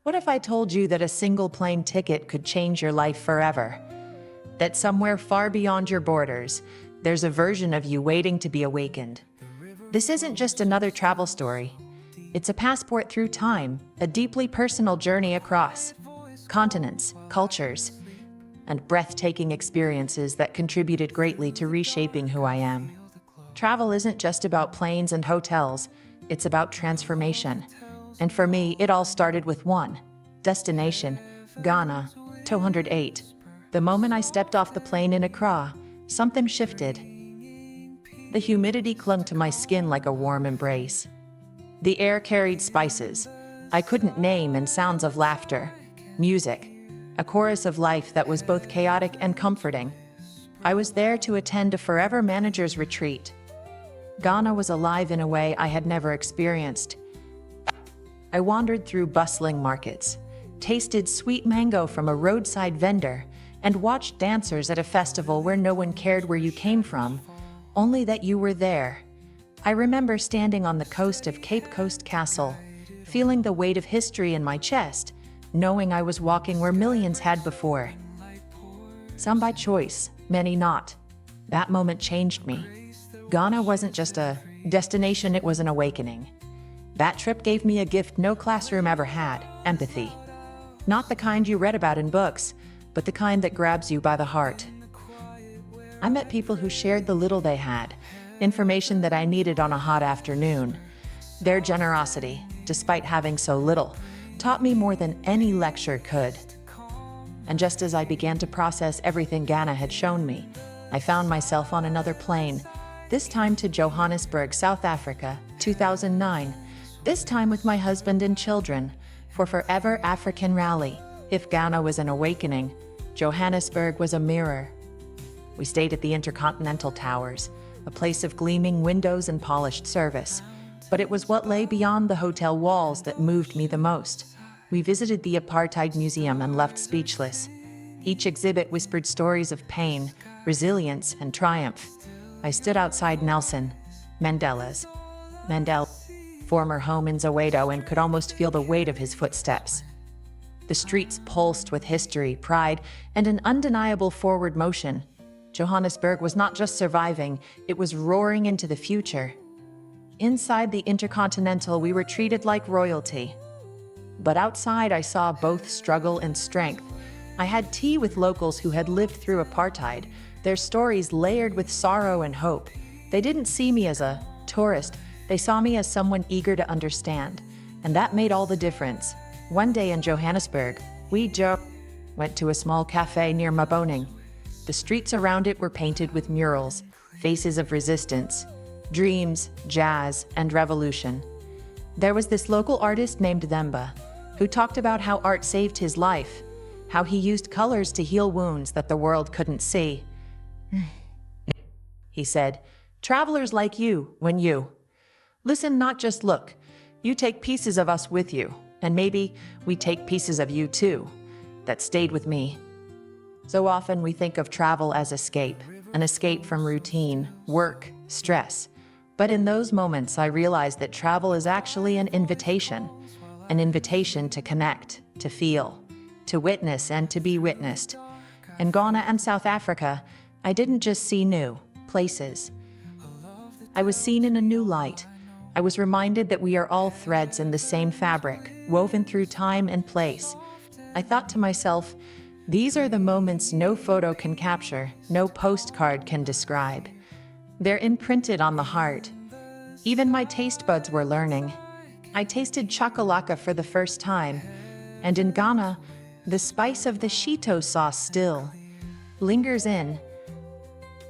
What if I told you that a single plane ticket could change your life forever? That somewhere far beyond your borders, there's a version of you waiting to be awakened. This isn't just another travel story. It's a passport through time, a deeply personal journey across continents, cultures, and breathtaking experiences that contributed greatly to reshaping who I am. Travel isn't just about planes and hotels, it's about transformation. And for me, it all started with one destination, Ghana, 208. The moment I stepped off the plane in Accra, something shifted. The humidity clung to my skin like a warm embrace. The air carried spices I couldn't name and sounds of laughter, music, a chorus of life that was both chaotic and comforting. I was there to attend a forever manager's retreat. Ghana was alive in a way I had never experienced. I wandered through bustling markets, tasted sweet mango from a roadside vendor, and watched dancers at a festival where no one cared where you came from, only that you were there. I remember standing on the coast of Cape Coast Castle, feeling the weight of history in my chest, knowing I was walking where millions had before. Some by choice, many not. That moment changed me. Ghana wasn't just a destination, it was an awakening. That trip gave me a gift no classroom ever had: empathy. Not the kind you read about in books, but the kind that grabs you by the heart. I met people who shared the little they had, information that I needed on a hot afternoon. Their generosity, despite having so little, taught me more than any lecture could. And just as I began to process everything Ghana had shown me, I found myself on another plane, this time to Johannesburg, South Africa, 2009. This time with my husband and children, for Forever African Rally. If Ghana was an awakening, Johannesburg was a mirror. We stayed at the Intercontinental Towers, a place of gleaming windows and polished service. But it was what lay beyond the hotel walls that moved me the most. We visited the Apartheid Museum and left speechless. Each exhibit whispered stories of pain, resilience, and triumph. I stood outside Nelson Mandela's former home in Soweto and could almost feel the weight of his footsteps. The streets pulsed with history, pride, and an undeniable forward motion. Johannesburg was not just surviving, it was roaring into the future. Inside the Intercontinental, we were treated like royalty. But outside, I saw both struggle and strength. I had tea with locals who had lived through apartheid, their stories layered with sorrow and hope. They didn't see me as a tourist, they saw me as someone eager to understand. And that made all the difference. One day in Johannesburg, we went to a small cafe near Maboning. The streets around it were painted with murals, faces of resistance, dreams, jazz, and revolution. There was this local artist named Themba, who talked about how art saved his life, how he used colors to heal wounds that the world couldn't see. He said, "Travelers like you, when you listen, not just look, you take pieces of us with you, and maybe we take pieces of you too." That stayed with me. So often we think of travel as escape, an escape from routine, work, stress. But in those moments, I realized that travel is actually an invitation to connect, to feel, to witness, and to be witnessed. In Ghana and South Africa, I didn't just see new places. I was seen in a new light. I was reminded that we are all threads in the same fabric, woven through time and place. I thought to myself, these are the moments no photo can capture, no postcard can describe. They're imprinted on the heart. Even my taste buds were learning. I tasted chakalaka for the first time, and in Ghana, the spice of the shito sauce still lingers in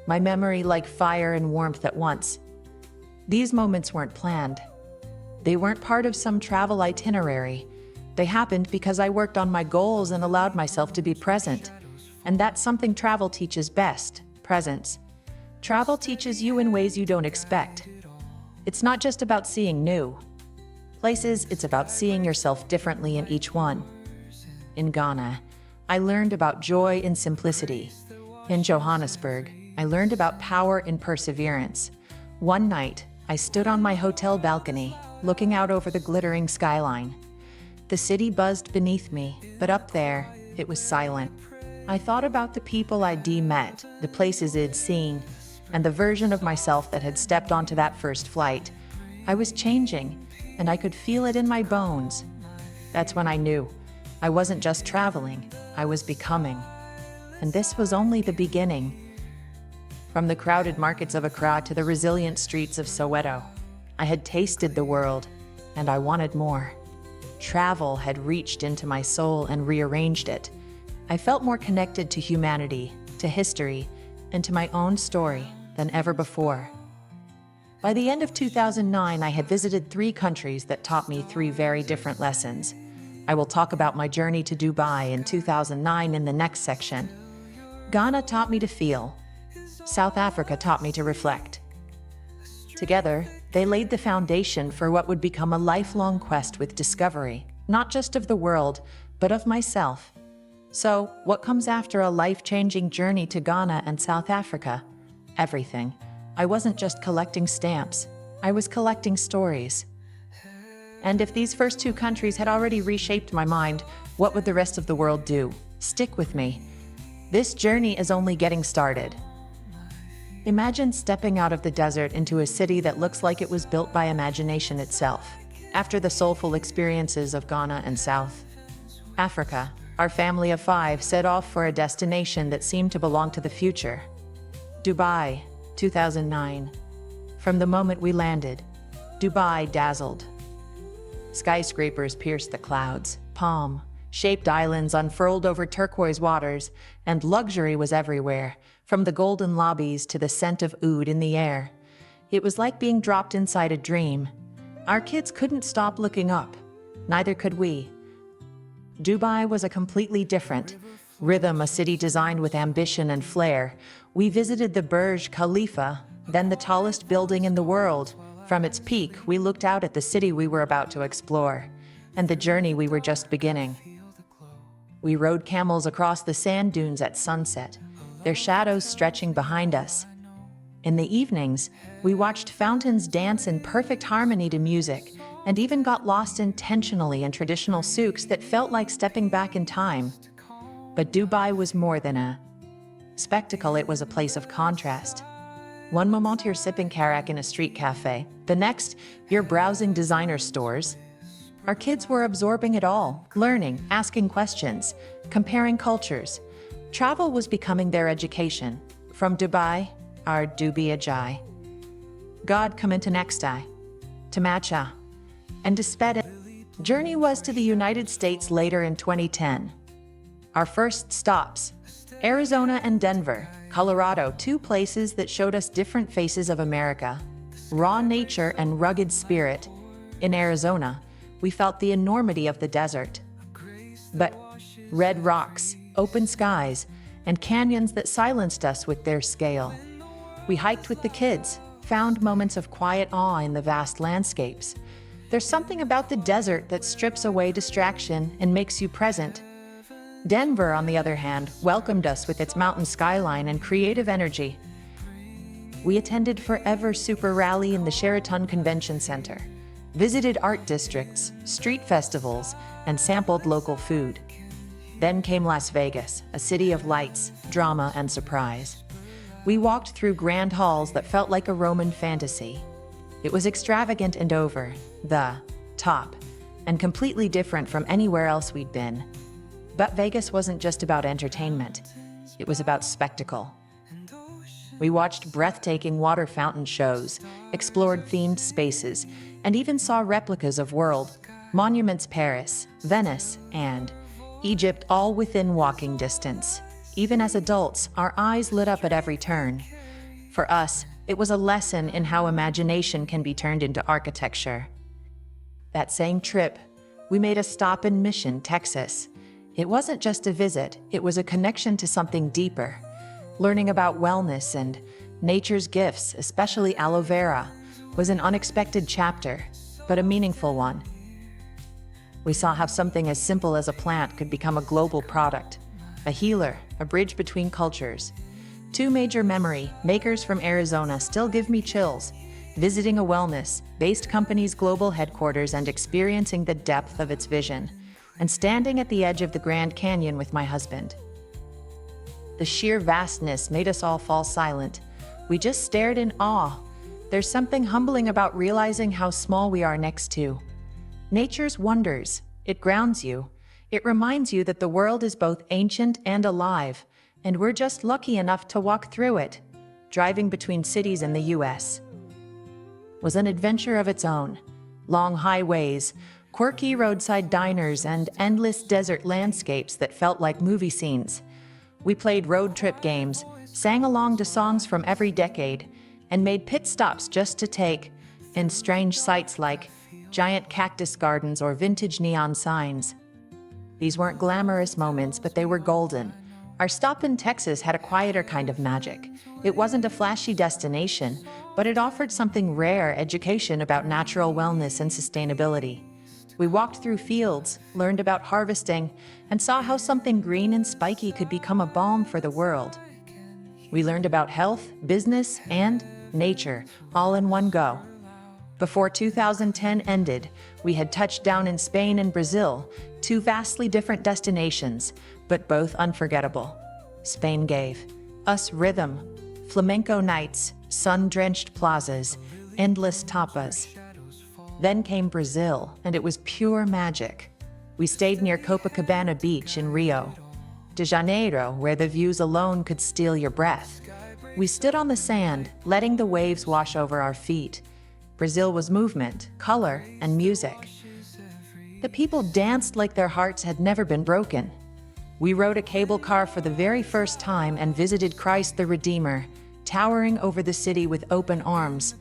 my memory like fire and warmth at once. These moments weren't planned. They weren't part of some travel itinerary. They happened because I worked on my goals and allowed myself to be present. And that's something travel teaches best: presence. Travel teaches you in ways you don't expect. It's not just about seeing new places, it's about seeing yourself differently in each one. In Ghana, I learned about joy in simplicity. In Johannesburg, I learned about power in perseverance. One night, I stood on my hotel balcony, looking out over the glittering skyline. The city buzzed beneath me, but up there, it was silent. I thought about the people I'd met, the places I'd seen, and the version of myself that had stepped onto that first flight. I was changing, and I could feel it in my bones. That's when I knew. I wasn't just traveling, I was becoming. And this was only the beginning. From the crowded markets of Accra to the resilient streets of Soweto, I had tasted the world, and I wanted more. Travel had reached into my soul and rearranged it. I felt more connected to humanity, to history, and to my own story than ever before. By the end of 2009, I had visited 3 countries that taught me 3 very different lessons. I will talk about my journey to Dubai in 2009 in the next section. Ghana taught me to feel. South Africa taught me to reflect. Together, they laid the foundation for what would become a lifelong quest with discovery, not just of the world, but of myself. So, what comes after a life-changing journey to Ghana and South Africa? Everything. I wasn't just collecting stamps, I was collecting stories. And if these first 2 countries had already reshaped my mind, what would the rest of the world do? Stick with me. This journey is only getting started. Imagine stepping out of the desert into a city that looks like it was built by imagination itself. After the soulful experiences of Ghana and South Africa, our family of 5 set off for a destination that seemed to belong to the future. Dubai, 2009. From the moment we landed, Dubai dazzled. Skyscrapers pierced the clouds, palm-shaped islands unfurled over turquoise waters, and luxury was everywhere, from the golden lobbies to the scent of oud in the air. It was like being dropped inside a dream. Our kids couldn't stop looking up. Neither could we. Dubai was a completely different rhythm, a city designed with ambition and flair. We visited the Burj Khalifa, then the tallest building in the world. From its peak, we looked out at the city we were about to explore, and the journey we were just beginning. We rode camels across the sand dunes at sunset, their shadows stretching behind us. In the evenings, we watched fountains dance in perfect harmony to music, and even got lost intentionally in traditional souks that felt like stepping back in time. But Dubai was more than a spectacle, it was a place of contrast. One moment you're sipping karak in a street cafe, the next, you're browsing designer stores. Our kids were absorbing it all, learning, asking questions, comparing cultures. Travel was becoming their education. From Dubai, our Dubi Ajai. God come into next eye, to Matcha, and to Sped. Journey was to the United States later in 2010. Our first stops, Arizona and Denver, Colorado, 2 places that showed us different faces of America. Raw nature and rugged spirit. In Arizona, we felt the enormity of the desert. But red rocks, open skies, and canyons that silenced us with their scale. We hiked with the kids, found moments of quiet awe in the vast landscapes. There's something about the desert that strips away distraction and makes you present. Denver, on the other hand, welcomed us with its mountain skyline and creative energy. We attended Forever Super Rally in the Sheraton Convention Center, visited art districts, street festivals, and sampled local food. Then came Las Vegas, a city of lights, drama, and surprise. We walked through grand halls that felt like a Roman fantasy. It was extravagant and over the top, and completely different from anywhere else we'd been. But Vegas wasn't just about entertainment. It was about spectacle. We watched breathtaking water fountain shows, explored themed spaces, and even saw replicas of world monuments. Paris, Venice, and Egypt, all within walking distance. Even as adults, our eyes lit up at every turn. For us, it was a lesson in how imagination can be turned into architecture. That same trip, we made a stop in Mission, Texas. It wasn't just a visit, it was a connection to something deeper. Learning about wellness and nature's gifts, especially aloe vera, was an unexpected chapter, but a meaningful one. We saw how something as simple as a plant could become a global product, a healer, a bridge between cultures. 2 major memory makers from Arizona still give me chills. visiting a wellness-based company's global headquarters and experiencing the depth of its vision, and standing at the edge of the Grand Canyon with my husband. The sheer vastness made us all fall silent. We just stared in awe. There's something humbling about realizing how small we are next to nature's wonders. It grounds you. It reminds you that the world is both ancient and alive, and we're just lucky enough to walk through it. Driving between cities in the US was an adventure of its own. Long highways, quirky roadside diners, and endless desert landscapes that felt like movie scenes. We played road trip games, sang along to songs from every decade, and made pit stops just to take in strange sights like giant cactus gardens or vintage neon signs. These weren't glamorous moments, but they were golden. Our stop in Texas had a quieter kind of magic. It wasn't a flashy destination, but it offered something rare: education about natural wellness and sustainability. We walked through fields, learned about harvesting, and saw how something green and spiky could become a balm for the world. We learned about health, business, and nature, all in one go. Before 2010 ended, we had touched down in Spain and Brazil, two vastly different destinations, but both unforgettable. Spain gave us rhythm, flamenco nights, sun-drenched plazas, endless tapas. Then came Brazil, and it was pure magic. We stayed near Copacabana Beach in Rio de Janeiro, where the views alone could steal your breath. We stood on the sand, letting the waves wash over our feet. Brazil was movement, color, and music. The people danced like their hearts had never been broken. We rode a cable car for the very first time and visited Christ the Redeemer, towering over the city with open arms.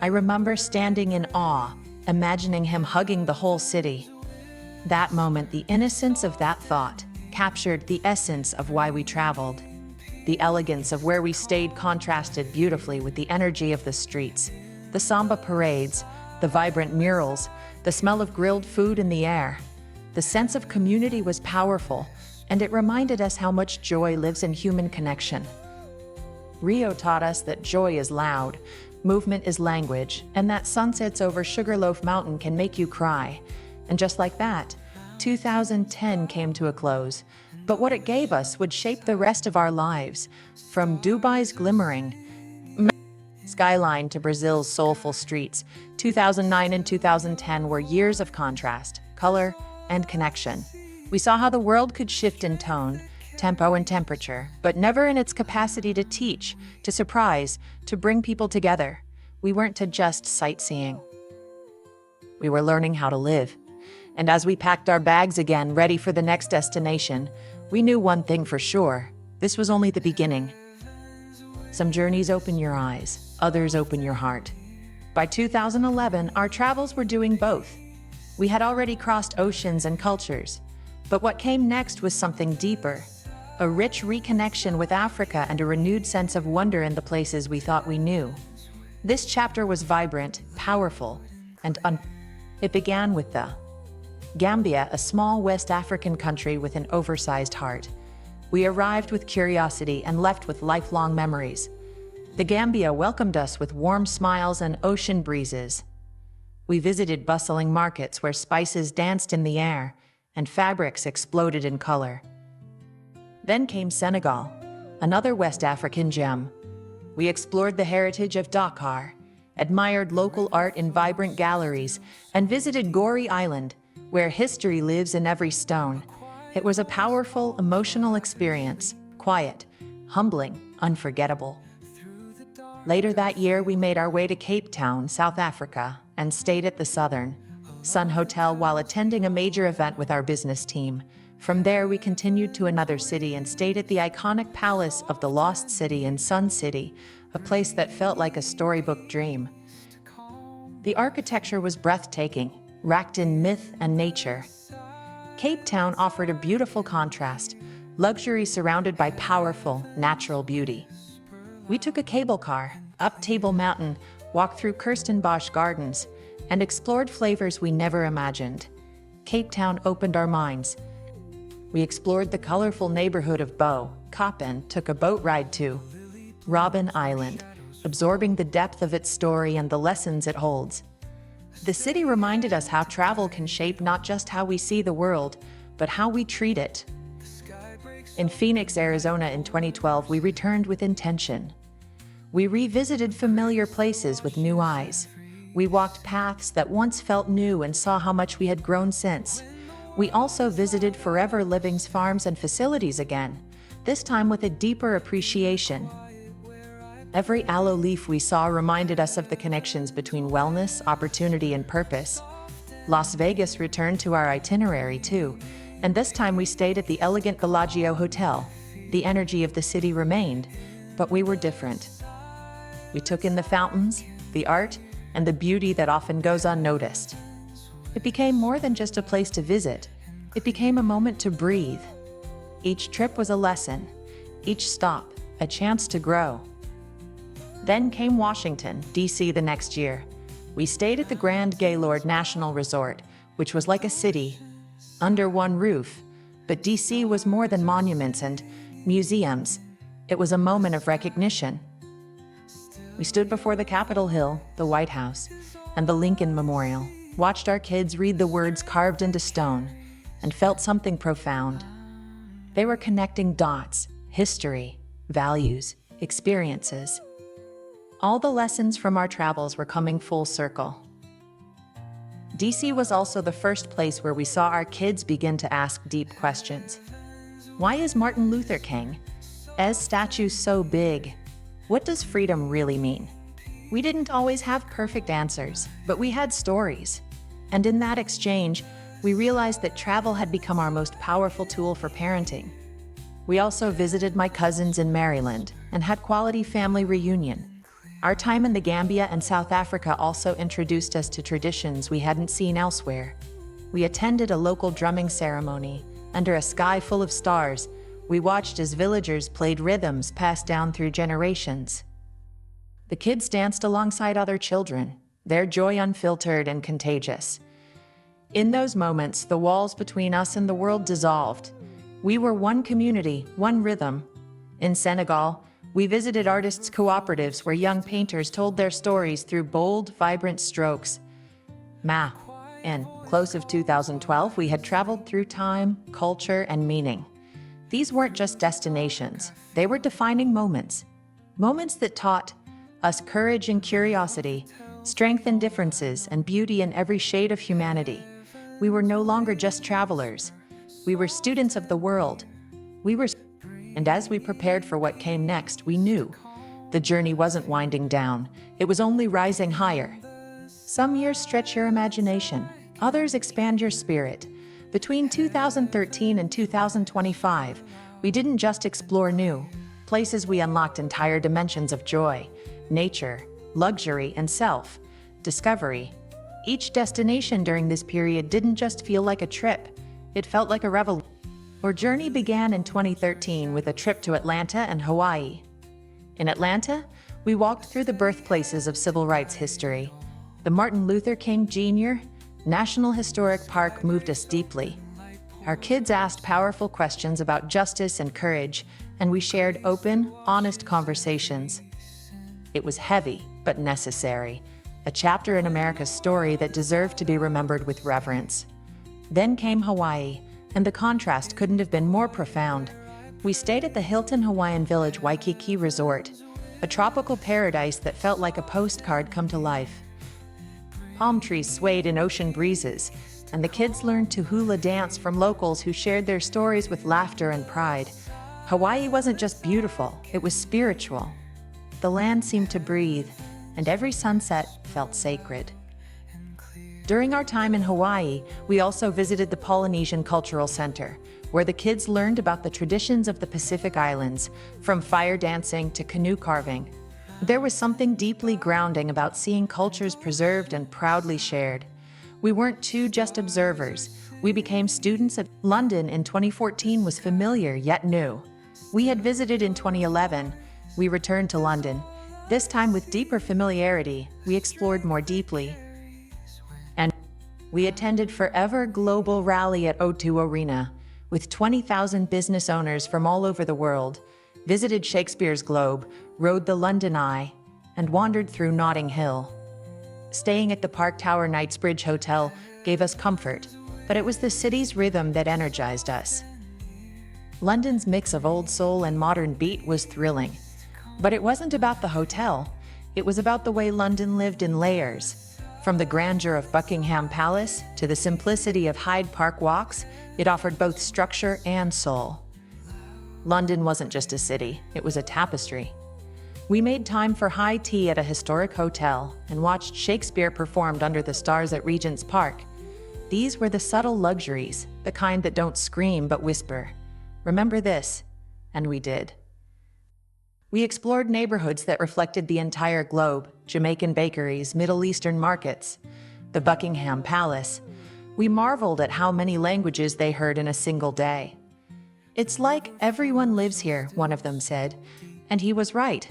I remember standing in awe, imagining him hugging the whole city. That moment, the innocence of that thought, captured the essence of why we traveled. The elegance of where we stayed contrasted beautifully with the energy of the streets. The samba parades, the vibrant murals, the smell of grilled food in the air. The sense of community was powerful, and it reminded us how much joy lives in human connection. Rio taught us that joy is loud, movement is language, and that sunsets over Sugarloaf Mountain can make you cry. And just like that, 2010 came to a close. But what it gave us would shape the rest of our lives, from Dubai's glimmering skyline to Brazil's soulful streets. 2009 and 2010 were years of contrast, color, and connection. We saw how the world could shift in tone, tempo, and temperature, but never in its capacity to teach, to surprise, to bring people together. We weren't to just sightseeing. We were learning how to live. And as we packed our bags again, ready for the next destination, we knew one thing for sure: this was only the beginning. Some journeys open your eyes, others open your heart. By 2011, our travels were doing both. We had already crossed oceans and cultures, but what came next was something deeper: a rich reconnection with Africa and a renewed sense of wonder in the places we thought we knew. This chapter was vibrant, powerful, and it began with the Gambia, a small West African country with an oversized heart. We arrived with curiosity and left with lifelong memories. The Gambia welcomed us with warm smiles and ocean breezes. We visited bustling markets where spices danced in the air and fabrics exploded in color. Then came Senegal, another West African gem. We explored the heritage of Dakar, admired local art in vibrant galleries, and visited Gorée Island, where history lives in every stone. It was a powerful, emotional experience, quiet, humbling, unforgettable. Later that year, we made our way to Cape Town, South Africa, and stayed at the Southern Sun Hotel while attending a major event with our business team. From there, we continued to another city and stayed at the iconic Palace of the Lost City in Sun City, a place that felt like a storybook dream. The architecture was breathtaking, wrapped in myth and nature. Cape Town offered a beautiful contrast, luxury surrounded by powerful, natural beauty. We took a cable car up Table Mountain, walked through Kirstenbosch Gardens, and explored flavors we never imagined. Cape Town opened our minds. We explored the colorful neighborhood of Bo Kaapin, took a boat ride to Robben Island, absorbing the depth of its story and the lessons it holds. The city reminded us how travel can shape not just how we see the world, but how we treat it. In Phoenix, Arizona in 2012, we returned with intention. We revisited familiar places with new eyes. We walked paths that once felt new and saw how much we had grown since. We also visited Forever Living's farms and facilities again, this time with a deeper appreciation. Every aloe leaf we saw reminded us of the connections between wellness, opportunity, and purpose. Las Vegas returned to our itinerary too, and this time we stayed at the elegant Bellagio Hotel. The energy of the city remained, but we were different. We took in the fountains, the art, and the beauty that often goes unnoticed. It became more than just a place to visit. It became a moment to breathe. Each trip was a lesson, each stop a chance to grow. Then came Washington, D.C. the next year. We stayed at the Grand Gaylord National Resort, which was like a city, under one roof. But D.C. was more than monuments and museums. It was a moment of recognition. We stood before the Capitol Hill, the White House, and the Lincoln Memorial, watched our kids read the words carved into stone, and felt something profound. They were connecting dots, history, values, experiences. All the lessons from our travels were coming full circle. DC was also the first place where we saw our kids begin to ask deep questions. Why is Martin Luther King's statue so big? What does freedom really mean? We didn't always have perfect answers, but we had stories. And in that exchange, we realized that travel had become our most powerful tool for parenting. We also visited my cousins in Maryland and had quality family reunion. Our time in the Gambia and South Africa also introduced us to traditions we hadn't seen elsewhere. We attended a local drumming ceremony. Under a sky full of stars, we watched as villagers played rhythms passed down through generations. The kids danced alongside other children, their joy unfiltered and contagious. In those moments, the walls between us and the world dissolved. We were one community, one rhythm. In Senegal, we visited artists' cooperatives where young painters told their stories through bold, vibrant strokes. In close of 2012, we had traveled through time, culture, and meaning. These weren't just destinations, they were defining moments. Moments that taught us courage and curiosity, strength in differences, and beauty in every shade of humanity. We were no longer just travelers. We were students of the world. And as we prepared for what came next, we knew the journey wasn't winding down. It was only rising higher. Some years stretch your imagination, others expand your spirit. Between 2013 and 2025, we didn't just explore new places, we unlocked entire dimensions of joy, nature, luxury, and self-discovery. Each destination during this period didn't just feel like a trip, it felt like a revolution. Our journey began in 2013 with a trip to Atlanta and Hawaii. In Atlanta, we walked through the birthplaces of civil rights history. The Martin Luther King Jr. National Historic Park moved us deeply. Our kids asked powerful questions about justice and courage, and we shared open, honest conversations. It was heavy, but necessary, a chapter in America's story that deserved to be remembered with reverence. Then came Hawaii, and the contrast couldn't have been more profound. We stayed at the Hilton Hawaiian Village Waikiki Resort, a tropical paradise that felt like a postcard come to life. Palm trees swayed in ocean breezes, and the kids learned to hula dance from locals who shared their stories with laughter and pride. Hawaii wasn't just beautiful, it was spiritual. The land seemed to breathe, and every sunset felt sacred. During our time in Hawaii, we also visited the Polynesian Cultural Center, where the kids learned about the traditions of the Pacific Islands, from fire dancing to canoe carving. There was something deeply grounding about seeing cultures preserved and proudly shared. We weren't just observers, we became students of London in 2014 was familiar yet new. We had visited in 2011, we returned to London. This time with deeper familiarity, we explored more deeply. And we attended Forever Global Rally at O2 Arena, with 20,000 business owners from all over the world, visited Shakespeare's Globe, rode the London Eye, and wandered through Notting Hill. Staying at the Park Tower Knightsbridge Hotel gave us comfort, but it was the city's rhythm that energized us. London's mix of old soul and modern beat was thrilling. But it wasn't about the hotel. It was about the way London lived in layers. From the grandeur of Buckingham Palace to the simplicity of Hyde Park walks, it offered both structure and soul. London wasn't just a city, it was a tapestry. We made time for high tea at a historic hotel and watched Shakespeare performed under the stars at Regent's Park. These were the subtle luxuries, the kind that don't scream but whisper. Remember this? And we did. We explored neighborhoods that reflected the entire globe, Jamaican bakeries, Middle Eastern markets, the Buckingham Palace. We marveled at how many languages they heard in a single day. It's like everyone lives here, one of them said. And he was right.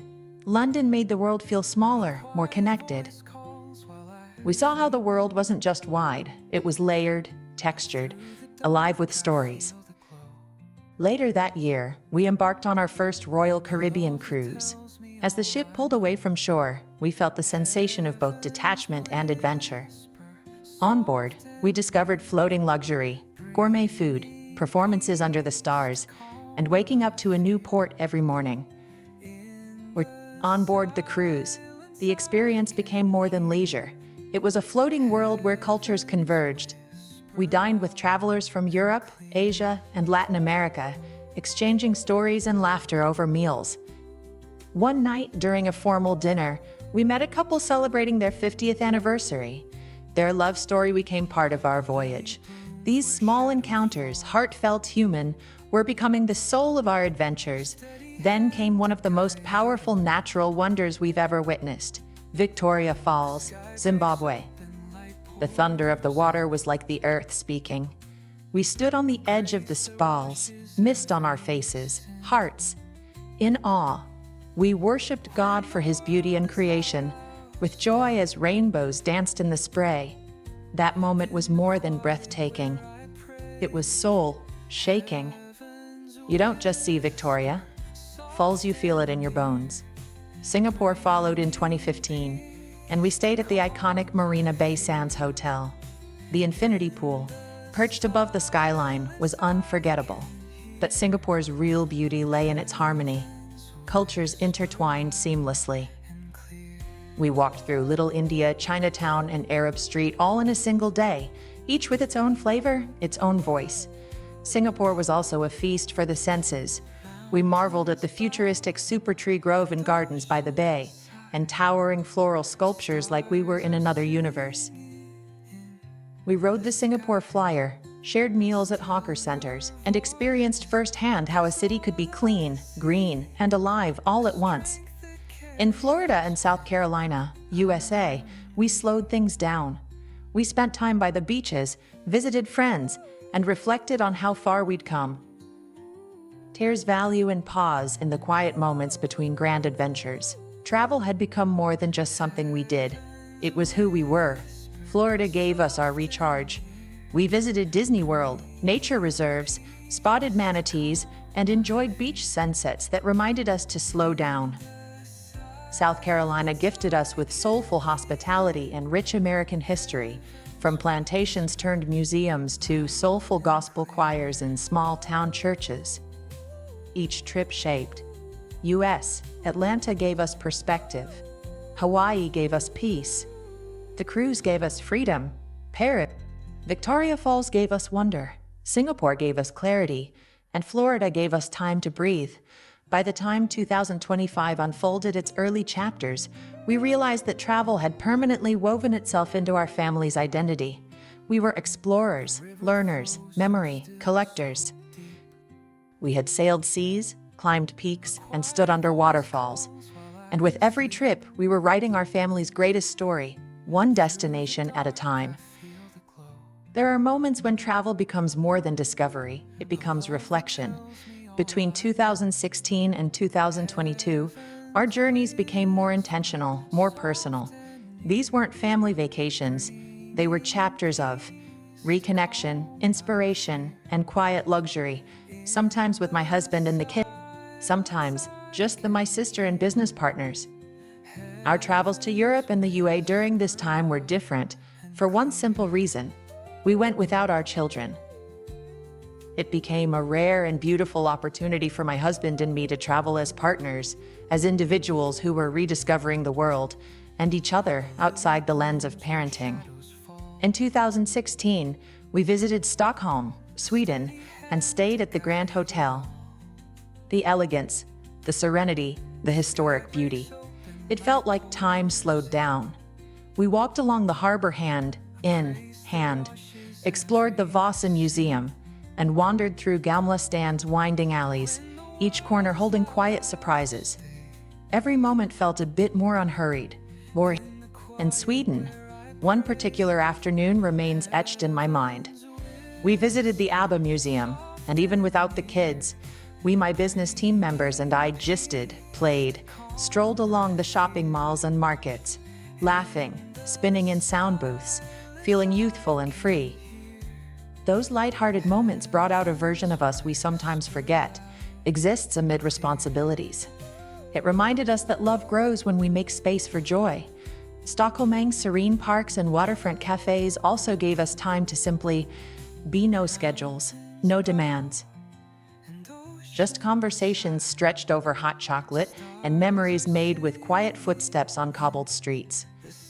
London made the world feel smaller, more connected. We saw how the world wasn't just wide, it was layered, textured, alive with stories. Later that year, we embarked on our first Royal Caribbean cruise. As the ship pulled away from shore, we felt the sensation of both detachment and adventure. On board, we discovered floating luxury, gourmet food, performances under the stars, and waking up to a new port every morning. We're on board the cruise. The experience became more than leisure. It was a floating world where cultures converged. We dined with travelers from Europe, Asia, and Latin America, exchanging stories and laughter over meals. One night, during a formal dinner, we met a couple celebrating their 50th anniversary. Their love story became part of our voyage. These small encounters, heartfelt, human, were becoming the soul of our adventures. Then came one of the most powerful natural wonders we've ever witnessed: Victoria Falls, Zimbabwe. The thunder of the water was like the earth speaking. We stood on the edge of the spalls, mist on our faces, hearts in awe. We worshipped God for his beauty and creation, with joy as rainbows danced in the spray. That moment was more than breathtaking. It was soul-shaking. You don't just see Victoria Falls, you feel it in your bones. Singapore followed in 2015. And we stayed at the iconic Marina Bay Sands Hotel. The infinity pool, perched above the skyline, was unforgettable. But Singapore's real beauty lay in its harmony. Cultures intertwined seamlessly. We walked through Little India, Chinatown, and Arab Street all in a single day, each with its own flavor, its own voice. Singapore was also a feast for the senses. We marveled at the futuristic super tree grove and gardens by the bay, and towering floral sculptures like we were in another universe. We rode the Singapore Flyer, shared meals at hawker centers, and experienced firsthand how a city could be clean, green, and alive all at once. In Florida and South Carolina, USA, we slowed things down. We spent time by the beaches, visited friends, and reflected on how far we'd come. There's value in pause in the quiet moments between grand adventures. Travel had become more than just something we did. It was who we were. Florida gave us our recharge. We visited Disney World, nature reserves, spotted manatees, and enjoyed beach sunsets that reminded us to slow down. South Carolina gifted us with soulful hospitality and rich American history, from plantations turned museums to soulful gospel choirs in small-town churches. Each trip shaped. U.S. Atlanta gave us perspective. Hawaii gave us peace. The cruise gave us freedom. Paris, Victoria Falls gave us wonder. Singapore gave us clarity. And Florida gave us time to breathe. By the time 2025 unfolded its early chapters, we realized that travel had permanently woven itself into our family's identity. We were explorers, learners, memory collectors. We had sailed seas, climbed peaks, and stood under waterfalls. And with every trip, we were writing our family's greatest story, one destination at a time. There are moments when travel becomes more than discovery, it becomes reflection. Between 2016 and 2022, our journeys became more intentional, more personal. These weren't family vacations, they were chapters of reconnection, inspiration, and quiet luxury, sometimes with my husband and the kids. Sometimes, just my sister and business partners. Our travels to Europe and the UA during this time were different for one simple reason: we went without our children. It became a rare and beautiful opportunity for my husband and me to travel as partners, as individuals who were rediscovering the world and each other outside the lens of parenting. In 2016, we visited Stockholm, Sweden, and stayed at the Grand Hotel. The elegance, the serenity, the historic beauty. It felt like time slowed down. We walked along the harbor hand in hand, explored the Vasa Museum, and wandered through Gamla Stan's winding alleys, each corner holding quiet surprises. Every moment felt a bit more unhurried. In Sweden, one particular afternoon remains etched in my mind. We visited the ABBA Museum, and even without the kids, we, my business team members, and I gisted, played, strolled along the shopping malls and markets, laughing, spinning in sound booths, feeling youthful and free. Those light-hearted moments brought out a version of us we sometimes forget exists amid responsibilities. It reminded us that love grows when we make space for joy. Stockholm's serene parks and waterfront cafes also gave us time to simply be. No schedules, no demands. Just conversations stretched over hot chocolate and memories made with quiet footsteps on cobbled streets.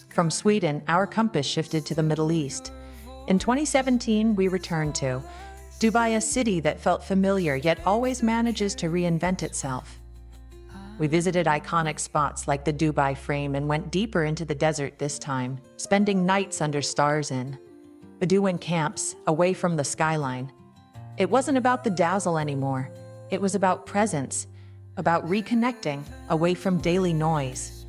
From Sweden, our compass shifted to the Middle East. In 2017, we returned to Dubai, a city that felt familiar yet always manages to reinvent itself. We visited iconic spots like the Dubai Frame and went deeper into the desert this time, spending nights under stars in Bedouin camps, away from the skyline. It wasn't about the dazzle anymore. It was about presence, about reconnecting, away from daily noise.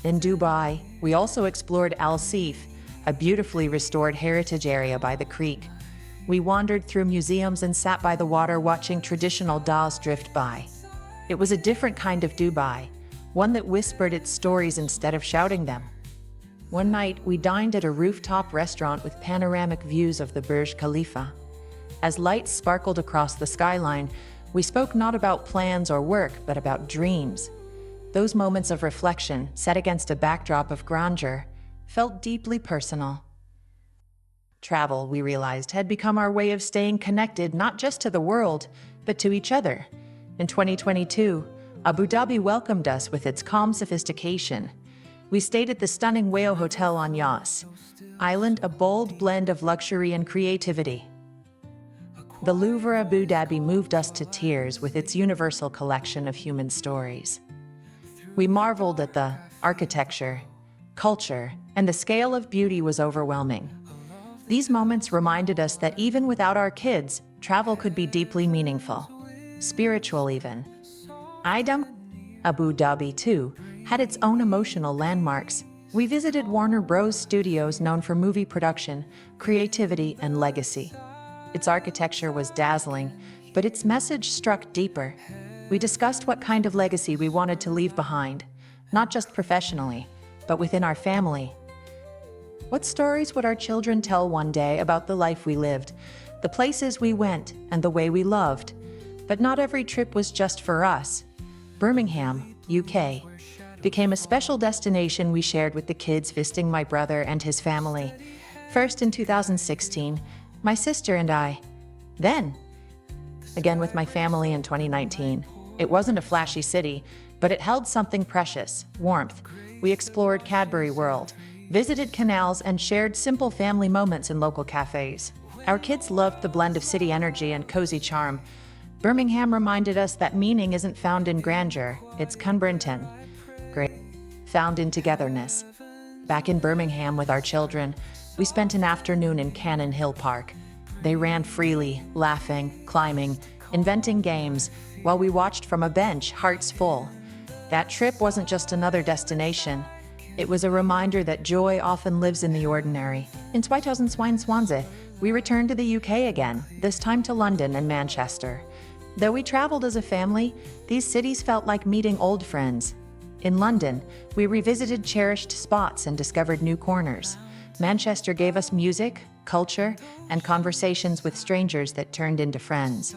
In Dubai, we also explored Al Seef, a beautifully restored heritage area by the creek. We wandered through museums and sat by the water watching traditional dolls drift by. It was a different kind of Dubai, one that whispered its stories instead of shouting them. One night, we dined at a rooftop restaurant with panoramic views of the Burj Khalifa. As lights sparkled across the skyline, we spoke not about plans or work, but about dreams. Those moments of reflection, set against a backdrop of grandeur, felt deeply personal. Travel, we realized, had become our way of staying connected not just to the world, but to each other. In 2022, Abu Dhabi welcomed us with its calm sophistication. We stayed at the stunning Wayo Hotel on Yas Island, a bold blend of luxury and creativity. The Louvre Abu Dhabi moved us to tears with its universal collection of human stories. We marveled at the architecture, culture, and the scale of beauty was overwhelming. These moments reminded us that even without our kids, travel could be deeply meaningful, spiritual even. Abu Dhabi, too, had its own emotional landmarks. We visited Warner Bros. Studios, known for movie production, creativity, and legacy. Its architecture was dazzling, but its message struck deeper. We discussed what kind of legacy we wanted to leave behind, not just professionally, but within our family. What stories would our children tell one day about the life we lived, the places we went, and the way we loved? But not every trip was just for us. Birmingham, UK, became a special destination we shared with the kids, visiting my brother and his family. First in 2016, my sister and I. Then, again with my family in 2019. It wasn't a flashy city, but it held something precious, warmth. We explored Cadbury World, visited canals, and shared simple family moments in local cafes. Our kids loved the blend of city energy and cozy charm. Birmingham reminded us that meaning isn't found in grandeur, it's Cumberton, found in togetherness. Back in Birmingham with our children, we spent an afternoon in Cannon Hill Park. They ran freely, laughing, climbing, inventing games, while we watched from a bench, hearts full. That trip wasn't just another destination. It was a reminder that joy often lives in the ordinary. In 2021, we returned to the UK again, this time to London and Manchester. Though we traveled as a family, these cities felt like meeting old friends. In London, we revisited cherished spots and discovered new corners. Manchester gave us music, culture, and conversations with strangers that turned into friends.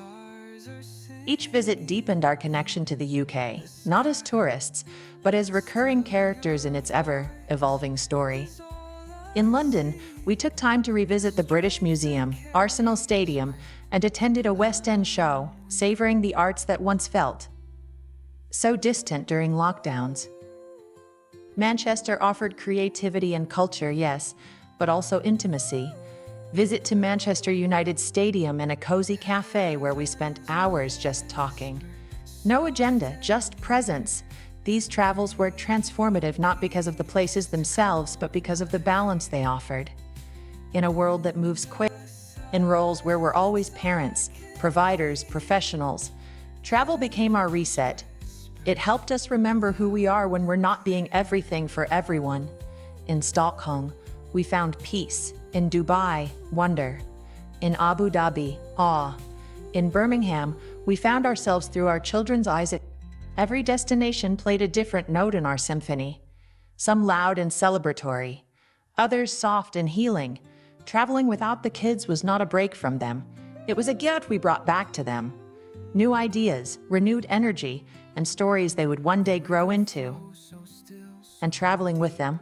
Each visit deepened our connection to the UK, not as tourists, but as recurring characters in its ever-evolving story. In London, we took time to revisit the British Museum, Arsenal Stadium, and attended a West End show, savoring the arts that once felt so distant during lockdowns. Manchester offered creativity and culture, yes, but also intimacy. Visit to Manchester United Stadium and a cozy cafe where we spent hours just talking. No agenda, just presence. These travels were transformative not because of the places themselves, but because of the balance they offered. In a world that moves quick, in roles where we're always parents, providers, professionals, travel became our reset. It helped us remember who we are when we're not being everything for everyone. In Stockholm, we found peace. In Dubai, wonder. In Abu Dhabi, awe. In Birmingham, we found ourselves through our children's eyes. Every destination played a different note in our symphony. Some loud and celebratory, others soft and healing. Traveling without the kids was not a break from them. It was a gift we brought back to them. New ideas, renewed energy, and stories they would one day grow into. And traveling with them,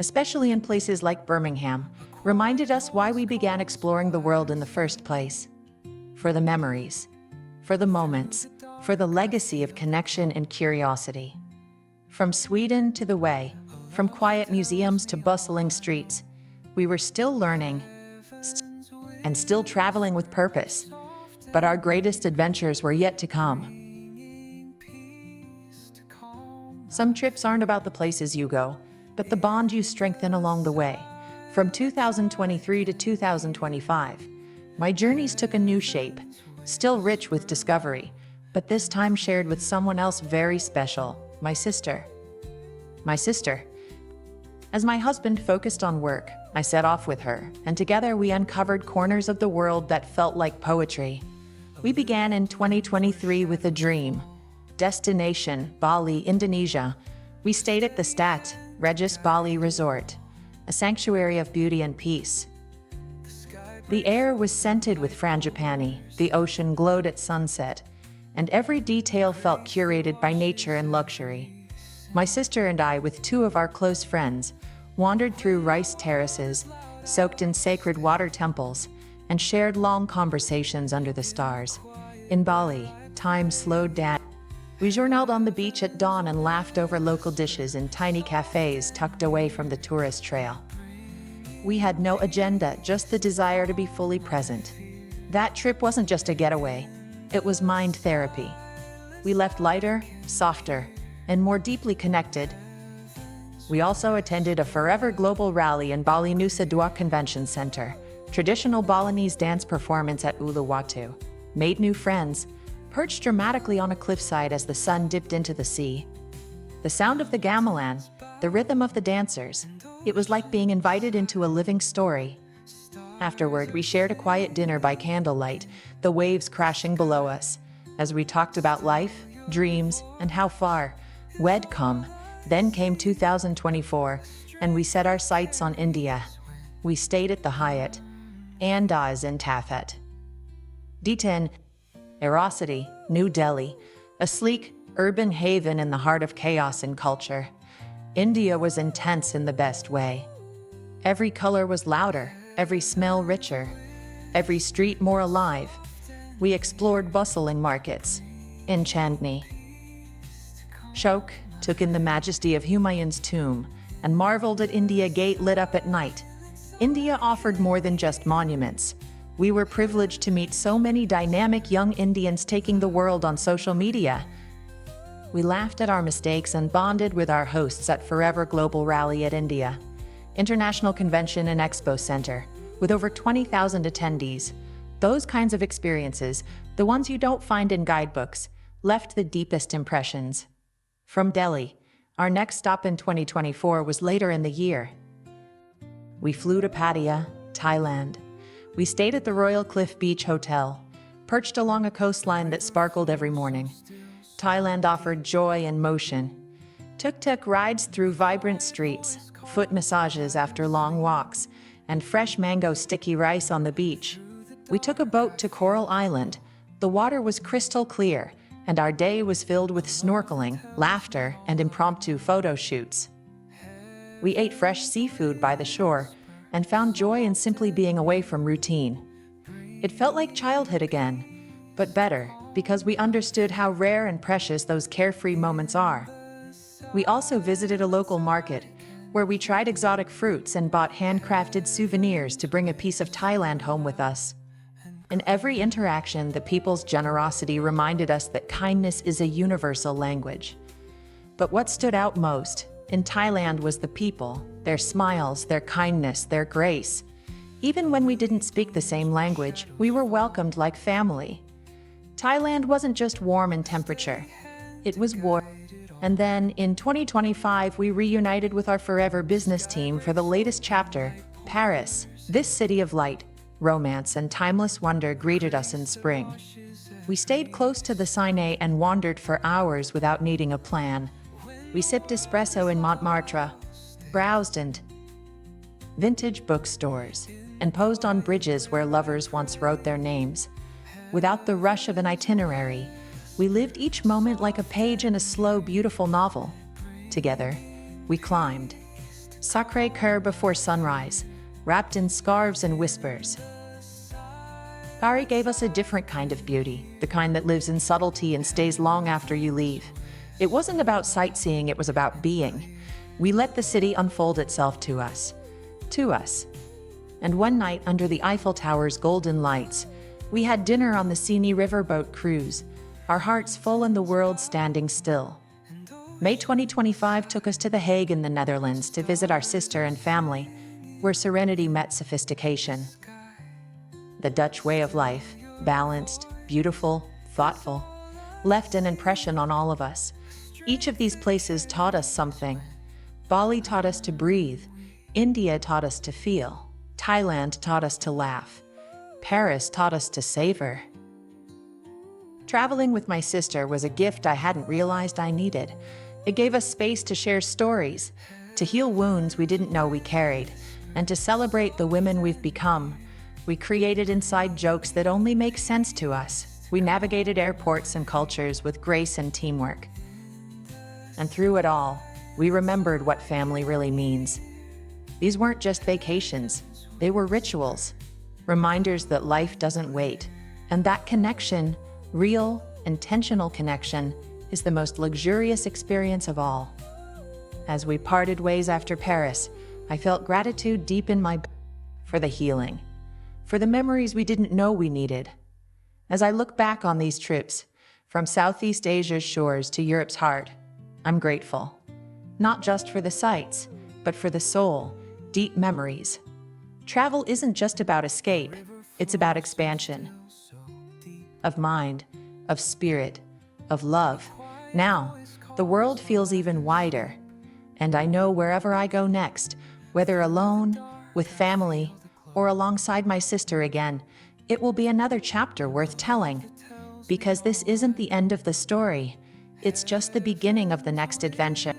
especially in places like Birmingham, reminded us why we began exploring the world in the first place. For the memories, for the moments, for the legacy of connection and curiosity. From Sweden to the Way, from quiet museums to bustling streets, we were still learning and still traveling with purpose. But our greatest adventures were yet to come. Some trips aren't about the places you go, but the bond you strengthen along the way. From 2023 to 2025, my journeys took a new shape, still rich with discovery, but this time shared with someone else very special, my sister. My sister. As my husband focused on work, I set off with her, and together we uncovered corners of the world that felt like poetry. We began in 2023 with a dream. Destination, Bali, Indonesia. We stayed at the Stat Regis Bali Resort, a sanctuary of beauty and peace. The air was scented with frangipani, the ocean glowed at sunset, and every detail felt curated by nature and luxury. My sister and I, with two of our close friends, wandered through rice terraces, soaked in sacred water temples, and shared long conversations under the stars. In Bali, time slowed down. We journeyed on the beach at dawn and laughed over local dishes in tiny cafes tucked away from the tourist trail. We had no agenda, just the desire to be fully present. That trip wasn't just a getaway, it was mind therapy. We left lighter, softer, and more deeply connected. We also attended a Forever Global rally in Bali Nusa Dua Convention Center, traditional Balinese dance performance at Uluwatu, made new friends, perched dramatically on a cliffside as the sun dipped into the sea. The sound of the gamelan, the rhythm of the dancers, it was like being invited into a living story. Afterward, we shared a quiet dinner by candlelight, the waves crashing below us, as we talked about life, dreams, and how far we'd come. Then came 2024, and we set our sights on India. We stayed at the Hyatt, Andaz in Tafet. D10, Erosity, New Delhi, a sleek, urban haven in the heart of chaos and culture. India was intense in the best way. Every color was louder, every smell richer, every street more alive. We explored bustling markets. In Chandni, Shok took in the majesty of Humayun's tomb and marveled at India Gate lit up at night. India offered more than just monuments. We were privileged to meet so many dynamic young Indians taking the world on social media. We laughed at our mistakes and bonded with our hosts at Forever Global Rally at India, International Convention and Expo Center, with over 20,000 attendees. Those kinds of experiences, the ones you don't find in guidebooks, left the deepest impressions. From Delhi, our next stop in 2024 was later in the year. We flew to Pattaya, Thailand. We stayed at the Royal Cliff Beach Hotel, perched along a coastline that sparkled every morning. Thailand offered joy and motion. Tuk-tuk rides through vibrant streets, foot massages after long walks, and fresh mango sticky rice on the beach. We took a boat to Coral Island, The water was crystal clear, and our day was filled with snorkeling, laughter, and impromptu photo shoots. We ate fresh seafood by the shore and found joy in simply being away from routine. It felt like childhood again, but better because we understood how rare and precious those carefree moments are. We also visited a local market where we tried exotic fruits and bought handcrafted souvenirs to bring a piece of Thailand home with us. In every interaction, the people's generosity reminded us that kindness is a universal language. But what stood out most in Thailand was the people, their smiles, their kindness, their grace. Even when we didn't speak the same language, we were welcomed like family. Thailand wasn't just warm in temperature, it was warm. And then, in 2025, we reunited with our forever business team for the latest chapter, Paris. This city of light, romance, and timeless wonder greeted us in spring. We stayed close to the Seine and wandered for hours without needing a plan. We sipped espresso in Montmartre, browsed in vintage bookstores, and posed on bridges where lovers once wrote their names. Without the rush of an itinerary, we lived each moment like a page in a slow, beautiful novel. Together, we climbed Sacré-Cœur before sunrise, wrapped in scarves and whispers. Paris gave us a different kind of beauty, the kind that lives in subtlety and stays long after you leave. It wasn't about sightseeing, it was about being. We let the city unfold itself to us. And one night, under the Eiffel Tower's golden lights, we had dinner on the Seine riverboat cruise, our hearts full and the world standing still. May 2025 took us to The Hague in the Netherlands to visit our sister and family, where serenity met sophistication. The Dutch way of life, balanced, beautiful, thoughtful, left an impression on all of us. Each of these places taught us something. Bali taught us to breathe. India taught us to feel. Thailand taught us to laugh. Paris taught us to savor. Traveling with my sister was a gift I hadn't realized I needed. It gave us space to share stories, to heal wounds we didn't know we carried, and to celebrate the women we've become. We created inside jokes that only make sense to us. We navigated airports and cultures with grace and teamwork. And through it all, we remembered what family really means. These weren't just vacations, they were rituals, reminders that life doesn't wait, and that connection, real, intentional connection, is the most luxurious experience of all. As we parted ways after Paris, I felt gratitude deep in my for the healing, for the memories we didn't know we needed. As I look back on these trips, from Southeast Asia's shores to Europe's heart, I'm grateful. Not just for the sights, but for the soul, deep memories. Travel isn't just about escape, it's about expansion. Of mind, of spirit, of love. Now, the world feels even wider, and I know wherever I go next, whether alone, with family, or alongside my sister again, it will be another chapter worth telling. Because this isn't the end of the story, it's just the beginning of the next adventure.